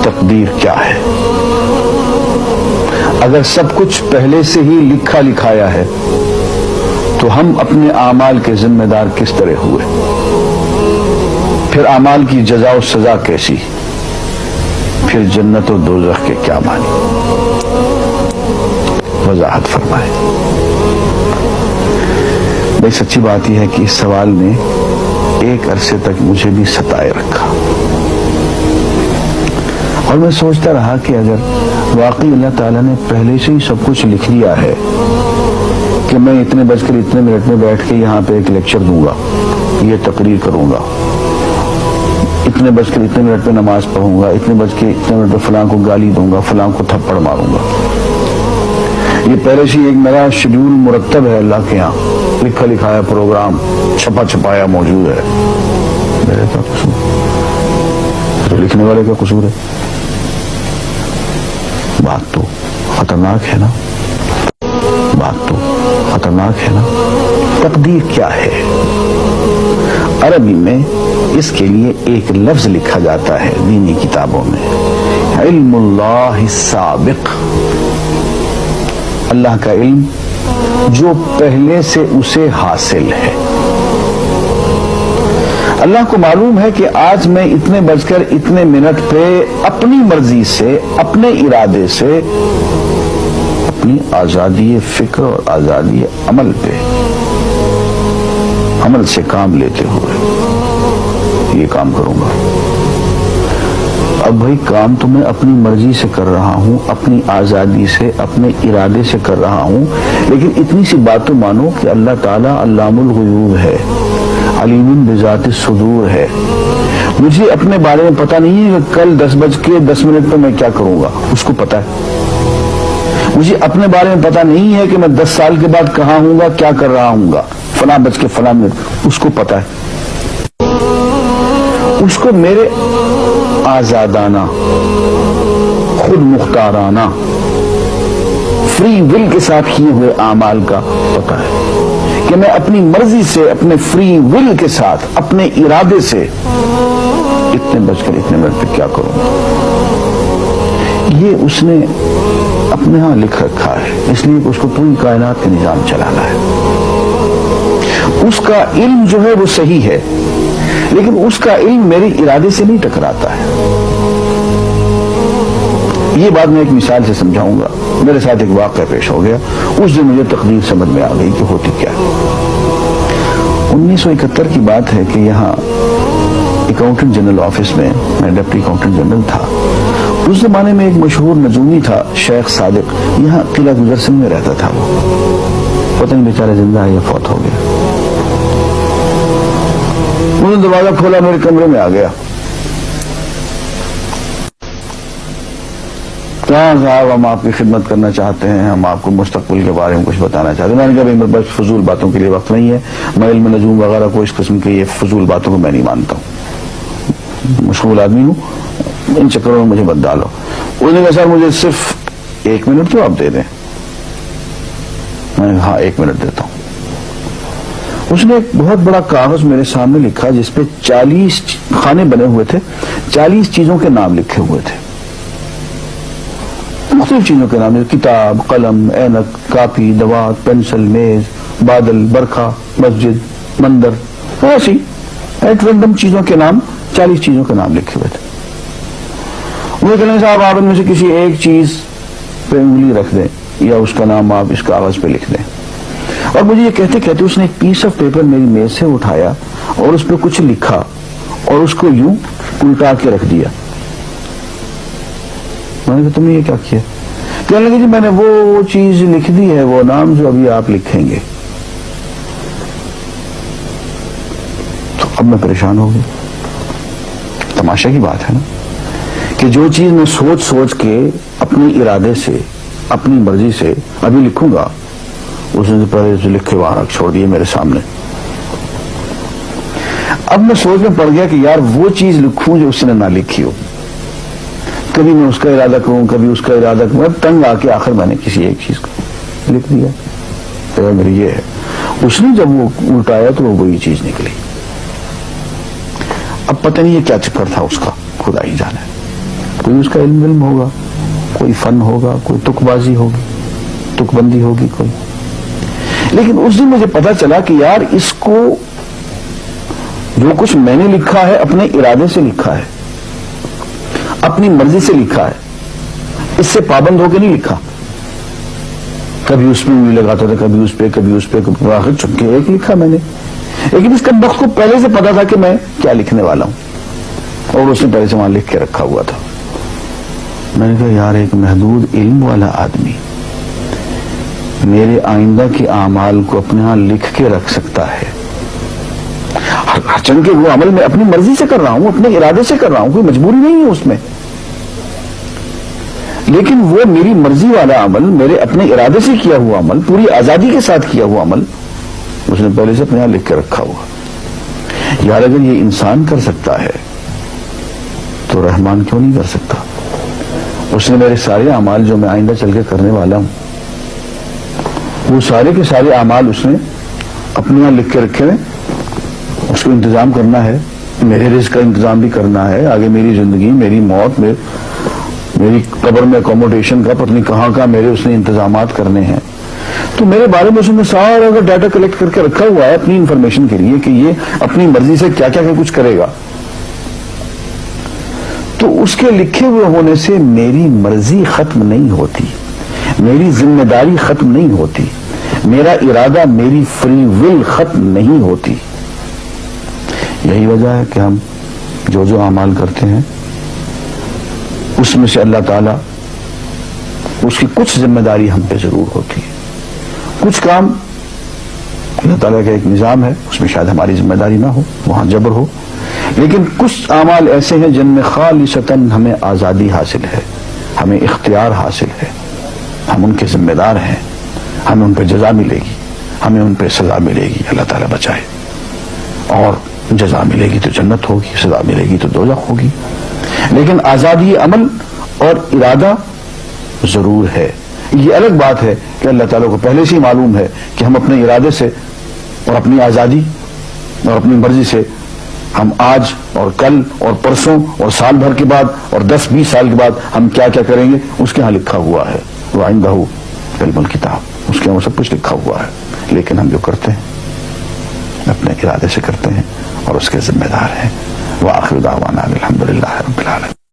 تقدیر کیا ہے؟ اگر سب کچھ پہلے سے ہی لکھا لکھایا ہے تو ہم اپنے اعمال کے ذمہ دار کس طرح ہوئے؟ پھر اعمال کی جزا و سزا کیسی؟ پھر جنت و دوزخ کے کیا معنی؟ وضاحت فرمائے۔ بھئی سچی بات یہ ہے کہ اس سوال نے ایک عرصے تک مجھے بھی ستائے رکھا، اور میں سوچتا رہا کہ اگر واقعی اللہ تعالیٰ نے پہلے سے ہی سب کچھ لکھ دیا ہے کہ میں اتنے بج کر اتنے منٹ میں بیٹھ کے یہاں پہ ایک لیکچر دوں گا، یہ تقریر کروں گا، اتنے بج کر اتنے منٹ میں نماز پڑھوں گا، اتنے بج کے اتنے منٹ میں فلاں کو گالی دوں گا، فلاں کو تھپڑ ماروں گا، یہ پہلے سے ایک میرا شیڈول مرتب ہے اللہ کے ہاں، لکھا لکھایا پروگرام چھپا چھپایا موجود ہے، میرے کیا قصور؟ تو لکھنے والے کا قصور ہے؟ بات تو خطرناک ہے نا، بات تو خطرناک ہے نا۔ تقدیر کیا ہے؟ عربی میں اس کے لیے ایک لفظ لکھا جاتا ہے دینی کتابوں میں، علم اللہ السابق، اللہ کا علم جو پہلے سے اسے حاصل ہے۔ اللہ کو معلوم ہے کہ آج میں اتنے بج کر اتنے منٹ پہ اپنی مرضی سے، اپنے ارادے سے، اپنی آزادی فکر اور آزادی عمل پہ، عمل سے کام لیتے ہوئے یہ کام کروں گا۔ اب بھائی کام تو میں اپنی مرضی سے کر رہا ہوں، اپنی آزادی سے، اپنے ارادے سے کر رہا ہوں، لیکن اتنی سی بات تو مانو کہ اللہ تعالیٰ علام الغیوب ہے، علیم بذات الصدور ہے۔ مجھے اپنے بارے میں پتہ نہیں ہے کہ کل 10:10 پہ میں کیا کروں گا، اس کو پتہ ہے۔ مجھے اپنے بارے میں پتہ نہیں ہے کہ میں 10 سال کے بعد کہاں ہوں گا، کیا کر رہا ہوں گا، فلاں بج کے فلاں منٹ، اس کو پتہ ہے۔ اس کو میرے آزادانہ، خود مختارانہ، فری ول کے ساتھ کیے ہوئے اعمال کا پتہ ہے کہ میں اپنی مرضی سے، اپنے فری ول کے ساتھ، اپنے ارادے سے اتنے بج کر اتنے منٹ پہ کیا کروں گا۔ یہ اس نے اپنے ہاں لکھ رکھا ہے، اس لیے کہ اس کو پوری کائنات کا نظام چلانا ہے۔ اس کا علم جو ہے وہ صحیح ہے، لیکن اس کا علم میرے ارادے سے نہیں ٹکراتا ہے۔ یہ بات میں ایک مثال سے سمجھاؤں گا۔ میرے ساتھ ایک واقعہ پیش ہو گیا، اس دن مجھے تقدیر سمجھ میں آ گئی کہ ہوتی کیا ہے۔ 1971 کی بات ہے کہ یہاں اکاؤنٹنٹ جنرل آفس میں ڈپٹی اکاؤنٹنٹ جنرل تھا۔ اس زمانے میں ایک مشہور نجومی تھا شیخ صادق، یہاں قلعہ گزر سنگھ میں رہتا تھا۔ وہ پتہ نہیں بیچارہ زندہ ہے یا فوت ہو گیا۔ انہوں نے دروازہ کھولا، میرے کمرے میں آ گیا۔ کہاں صاحب ہم آپ کی خدمت کرنا چاہتے ہیں، ہم آپ کو مستقبل کے بارے میں کچھ بتانا چاہتے ہیں۔ میں نے کہا میرے پاس فضول باتوں کے لیے وقت نہیں ہے، میں علم نجوم وغیرہ کو، اس قسم کے یہ فضول باتوں کو میں نہیں مانتا ہوں، مشغول آدمی ہوں، ان چکروں میں مجھے مت ڈالو۔ انہوں نے کہا سر مجھے صرف 1 منٹ تو آپ دے دیں۔ میں نے کہا ہاں 1 منٹ دیتا ہوں۔ اس نے ایک بہت بڑا کاغذ میرے سامنے لکھا جس پہ 40 خانے بنے ہوئے تھے، 40 چیزوں کے نام لکھے ہوئے تھے، مختلف چیزوں کے نام، کتاب، قلم، اینک، کاپی، دوات، پینسل، میز، بادل، برکھا، مسجد، مندر، ایسی ایٹ رینڈم چیزوں کے نام، 40 چیزوں کے نام لکھے ہوئے تھے۔ وہ کہنے صاحب آپ ان میں سے کسی ایک چیز پہ انگلی رکھ دیں یا اس کا نام آپ اس کاغذ پہ لکھ دیں۔ اور مجھے یہ کہتے کہتے اس نے ایک پیس آف پیپر میری میز سے اٹھایا اور اس پہ کچھ لکھا اور اس کو یوں الٹا کے رکھ دیا۔ میں نے کہا تم نے یہ کیا کیا؟ کہنے لگے جی میں نے وہ چیز لکھ دی ہے، وہ نام جو ابھی آپ لکھیں گے۔ تو اب میں پریشان ہو گیا۔ تماشا کی بات ہے نا کہ جو چیز میں سوچ سوچ کے اپنے ارادے سے، اپنی مرضی سے ابھی لکھوں گا، اس نے پہلے سے لکھے وہاں رکھ چھوڑ دیے میرے سامنے۔ اب میں سوچ میں پڑ گیا کہ یار وہ چیز لکھوں جو اس نے نہ لکھی ہو، کبھی میں اس کا ارادہ کروں، کبھی اس کا ارادہ کروں، تنگ آ کے آخر میں نے کسی ایک چیز کو لکھ دیا۔ تو میری یہ ہے، اس نے جب وہ الٹایا تو وہ وہی چیز نکلی۔ اب پتہ نہیں یہ کیا چکر تھا اس کا، خدا ہی جانے۔ کوئی اس کا علم ہوگا، کوئی فن ہوگا، کوئی تک بازی ہوگی، تک بندی ہوگی کوئی. لیکن اس دن مجھے پتا چلا کہ یار اس کو جو کچھ میں نے لکھا ہے اپنے ارادے سے لکھا ہے، اپنی مرضی سے لکھا ہے، اس سے پابند ہو کے نہیں لکھا. کبھی اس میں انگلی لگاتا تھا، کبھی اس پہ، کبھی اس پہ، آخر چن کے ایک لکھا میں نے. لیکن اس کا وقت کو پہلے سے پتا تھا کہ میں کیا لکھنے والا ہوں، اور اس نے پہلے سے وہاں لکھ کے رکھا ہوا تھا. میں نے کہا یار ایک محدود علم والا آدمی میرے آئندہ کے اعمال کو اپنے ہاں لکھ کے رکھ سکتا ہے. چن کے وہ عمل میں اپنی مرضی سے کر رہا ہوں، اپنے ارادے سے کر رہا ہوں، کوئی مجبوری نہیں ہے اس میں. لیکن وہ میری مرضی والا عمل، میرے اپنے ارادے سے کیا ہوا عمل، پوری آزادی کے ساتھ کیا ہوا عمل، اس نے پہلے سے اپنے یہاں لکھ کے رکھا ہوا. یار اگر یہ انسان کر سکتا ہے تو رحمان کیوں نہیں کر سکتا؟ اس نے میرے سارے اعمال جو میں آئندہ چل کے کرنے والا ہوں، وہ سارے کے سارے اعمال اس نے اپنے یہاں لکھ کے رکھے ہیں. اس کو انتظام کرنا ہے، میرے رزق کا انتظام بھی کرنا ہے، آگے میری زندگی، میری موت میں، میری قبر میں اکوموڈیشن کا پتہ نہیں کہاں کا میرے اس نے انتظامات کرنے ہیں. تو میرے بارے میں اس نے سارا ڈیٹا کلیکٹ کر کے رکھا ہوا ہے اپنی انفارمیشن کے لیے کہ یہ اپنی مرضی سے کیا کیا کچھ کرے گا. تو اس کے لکھے ہوئے ہونے سے میری مرضی ختم نہیں ہوتی، میری ذمہ داری ختم نہیں ہوتی، میرا ارادہ، میری فری ول ختم نہیں ہوتی. یہی وجہ ہے کہ ہم جو اعمال کرتے ہیں اس میں سے اللہ تعالیٰ اس کی کچھ ذمہ داری ہم پہ ضرور ہوتی ہے. کچھ کام اللہ تعالیٰ کا ایک نظام ہے، اس میں شاید ہماری ذمہ داری نہ ہو، وہاں جبر ہو. لیکن کچھ اعمال ایسے ہیں جن میں خالصتاً ہمیں آزادی حاصل ہے، ہمیں اختیار حاصل ہے، ہم ان کے ذمہ دار ہیں، ہمیں ان پہ جزا ملے گی، ہمیں ان پہ سزا ملے گی، اللہ تعالیٰ بچائے. اور جزا ملے گی تو جنت ہوگی، سزا ملے گی تو دوزخ ہوگی. لیکن آزادی عمل اور ارادہ ضرور ہے. یہ الگ بات ہے کہ اللہ تعالیٰ کو پہلے سے ہی معلوم ہے کہ ہم اپنے ارادے سے اور اپنی آزادی اور اپنی مرضی سے ہم آج اور کل اور پرسوں اور سال بھر کے بعد اور 10-20 سال کے بعد ہم کیا کیا کریں گے اس کے ہاں لکھا ہوا ہے. وَعِندَهُ عِلْمُ الْكِتَابِ، اس کے ہاں سب کچھ لکھا ہوا ہے. لیکن ہم جو کرتے ہیں اپنے ارادے سے کرتے ہیں اور اس کے ذمہ دار ہیں. وآخر دعوانا الحمدللہ رب العالمین.